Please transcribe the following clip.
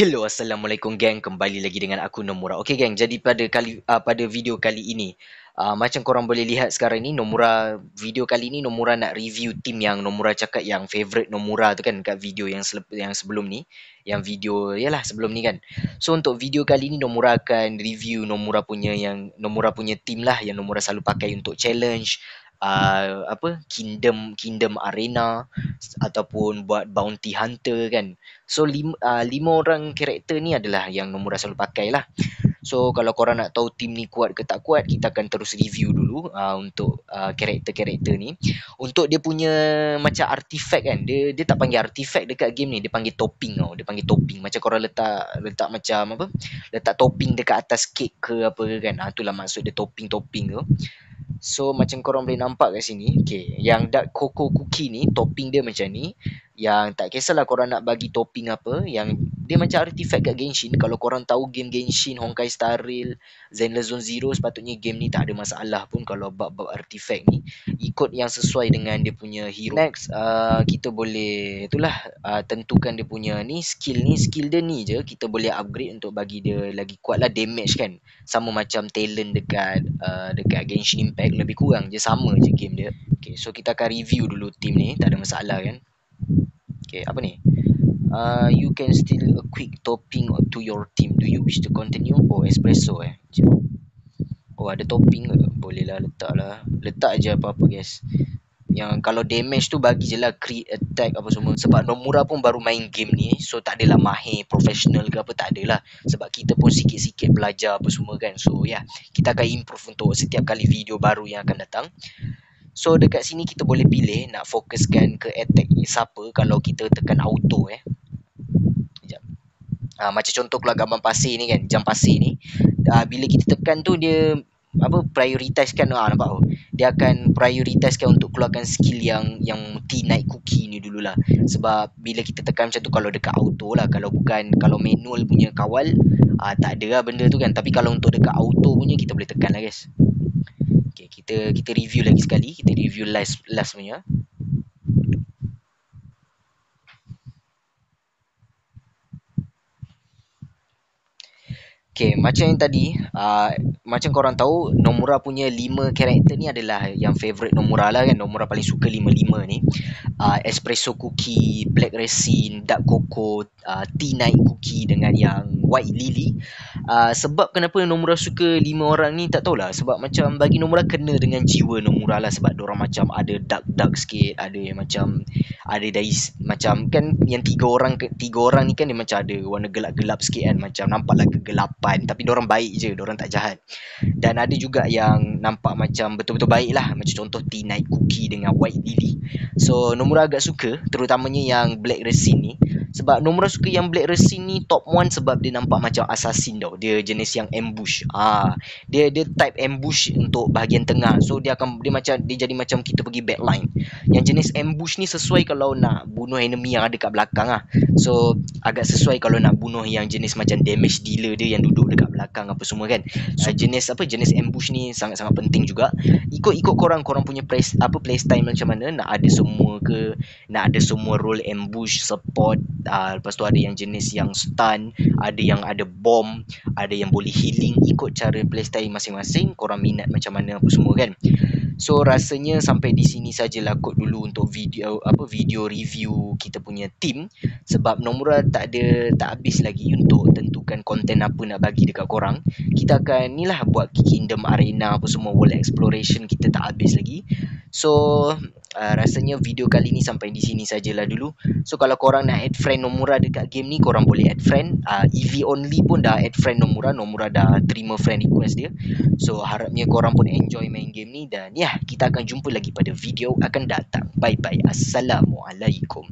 Hello, Assalamualaikum geng. Kembali lagi dengan aku Nomura. Okey geng, jadi pada video kali ini, macam korang boleh lihat sekarang ni video kali ni Nomura nak review team yang Nomura cakap yang favourite Nomura tu kan kat video yang sebelum ni, yang video yalah sebelum ni kan. So untuk video kali ni Nomura akan review Nomura punya team lah yang Nomura selalu pakai untuk challenge, Kingdom Arena ataupun buat Bounty Hunter kan. So lima orang karakter ni adalah yang Nomura selalu pakai lah. So kalau korang nak tahu team ni kuat ke tak kuat, kita akan terus review dulu untuk karakter-karakter ni. Untuk dia punya macam artifact kan, dia tak panggil artifact dekat game ni, dia panggil topping tau. Dia panggil topping. Macam korang letak macam apa? Letak topping dekat atas kek ke apa ke kan. Itulah maksud dia topping-topping tu. So macam korang boleh nampak kat sini, okay, yang dark cocoa cookie ni topping dia macam ni. Yang tak kisahlah korang nak bagi topping apa, yang dia macam artifact kat Genshin. Kalau korang tahu game Genshin, Honkai Star Rail, Zenless Zone Zero, sepatutnya game ni tak ada masalah pun kalau bab-bab artifact ni ikut yang sesuai dengan dia punya hero. Next, kita boleh tentukan dia punya skill dia ni je kita boleh upgrade untuk bagi dia lagi kuat lah damage kan. Sama macam talent dekat Genshin Impact, lebih kurang je sama je game dia. Okay, so kita akan review dulu team ni, tak ada masalah kan. Okay, apa ni? You can still a quick topping to your team. Do you wish to continue? Oh, espresso Oh, ada topping ke? Boleh lah, letak lah. Letak je apa-apa guys. Yang kalau damage tu bagi je lah crit, attack apa semua. Sebab Nomura pun baru main game ni, so tak adalah mahir professional ke apa, tak adalah. Sebab kita pun sikit-sikit belajar apa semua kan. So yeah, kita akan improve untuk setiap kali video baru yang akan datang. So dekat sini kita boleh pilih nak fokuskan ke attack siapa kalau kita tekan auto Sekejap. Macam contoh keluar gambar pasir ni kan, jam pasir ni. Bila kita tekan tu dia prioritizekan, nampak oh. Dia akan prioritizekan untuk keluarkan skill yang tea night cookie ni dululah. Sebab bila kita tekan macam tu kalau dekat auto lah, kalau manual punya kawal tak ada lah benda tu kan. Tapi kalau untuk dekat auto punya kita boleh tekan lah guys. Okay, kita review lagi sekali. Kita review last punya. Okay, macam yang tadi, macam korang tahu, Nomura punya 5 karakter ni adalah yang favourite Nomura lah kan. Nomura paling suka 5 ni. Espresso cookie, black resin, dark cocoa, tea night cookie dengan yang white lily. Sebab kenapa Nomura suka 5 orang ni tak tahulah. Sebab macam bagi Nomura kena dengan jiwa Nomura lah. Sebab diorang macam ada dark sikit, ada yang macam ada dari macam kan yang tiga orang ni kan dia macam ada warna gelap-gelap sikit kan, macam nampaklah kegelapan, tapi diorang baik je, diorang tak jahat. Dan ada juga yang nampak macam betul-betul baik lah, macam contoh tea night cookie dengan white lily. So Nomura agak suka terutamanya yang black resin ni. Sebab Nomura suka yang black resin ni top 1 sebab dia nampak macam assassin tau. Dia jenis yang ambush. Dia type ambush untuk bahagian tengah. So dia jadi macam kita pergi backline. Yang jenis ambush ni sesuai kalau nak bunuh enemy yang ada kat belakang lah. So agak sesuai kalau nak bunuh yang jenis macam damage dealer dia yang duduk dekat belakang apa semua kan. Jenis ambush ni sangat-sangat penting juga. Ikut korang punya playstyle macam mana, nak ada semua ke, nak ada semua role ambush, support, lepas tu ada yang jenis yang stun, ada yang ada bomb, ada yang boleh healing. Ikut cara playstyle masing-masing, korang minat macam mana apa semua kan. So rasanya sampai di sini sajalah kot dulu untuk video review kita punya team. Sebab Nomura tak habis lagi untuk tentukan konten apa nak bagi dekat korang. Kita akan buat Kingdom Arena apa semua, world exploration, kita tak habis lagi. So rasanya video kali ni sampai di sini sajalah dulu. So kalau korang nak add friend Nomura dekat game ni, korang boleh add friend. EV only pun dah add friend Nomura dah terima friend request dia. So harapnya korang pun enjoy main game ni. Dan kita akan jumpa lagi pada video akan datang. Bye bye. Assalamualaikum.